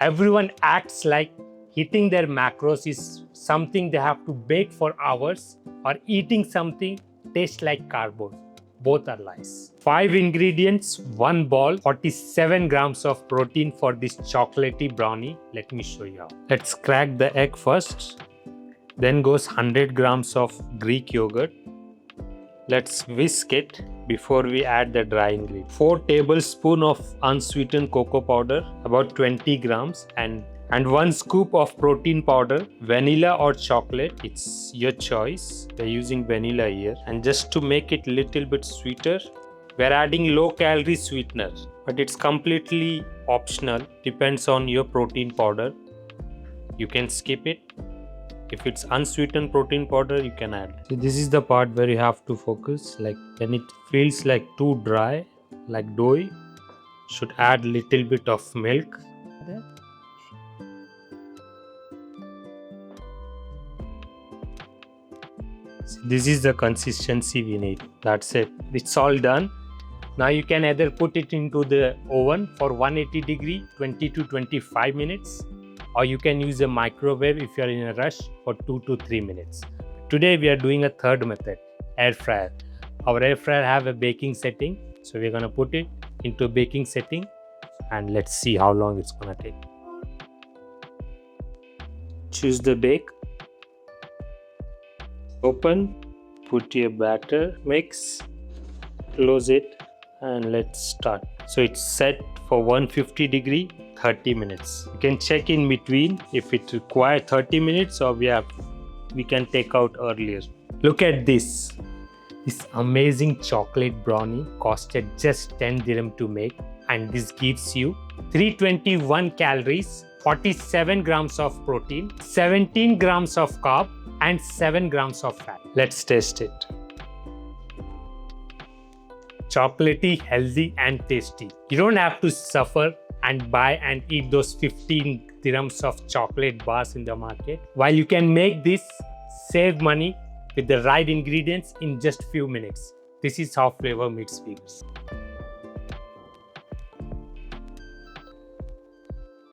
Everyone acts like hitting their macros is something they have to bake for hours, or eating something tastes like cardboard. Both are lies. 5 ingredients, 1 ball, 47 grams of protein for this chocolatey brownie. Let me show you how. Let's crack the egg first. Then goes 100 grams of Greek yogurt. Let's whisk it before we add the dry ingredient. 4 tablespoons of unsweetened cocoa powder, about 20 grams, and 1 scoop of protein powder, vanilla or chocolate, it's your choice. We're using vanilla here. And just to make it little bit sweeter, we're adding low-calorie sweetener, but it's completely optional, depends on your protein powder. You can skip it. If it's unsweetened protein powder, you can add. So this is the part where you have to focus. Like when it feels like too dry, like doughy, should add little bit of milk. So this is the consistency we need. That's it. It's all done. Now you can either put it into the oven for 180 degree, 20 to 25 minutes. Or you can use a microwave if you are in a rush for 2 to 3 minutes. Today we are doing a third method, air fryer. Our air fryer have a baking setting. So we're gonna put it into a baking setting and let's see how long it's gonna take. Choose the bake. Open, put your batter, mix, close it, and let's start. So it's set for 150 degree, 30 minutes. You can check in between if it requires 30 minutes or we can take out earlier. Look at this. This amazing chocolate brownie costed just 10 dirham to make, and this gives you 321 calories, 47 grams of protein, 17 grams of carb, and 7 grams of fat. Let's taste it. Chocolatey, healthy, and tasty. You don't have to suffer and buy and eat those 15 dirhams of chocolate bars in the market. While you can make this, save money with the right ingredients in just few minutes. This is how flavor meets figures.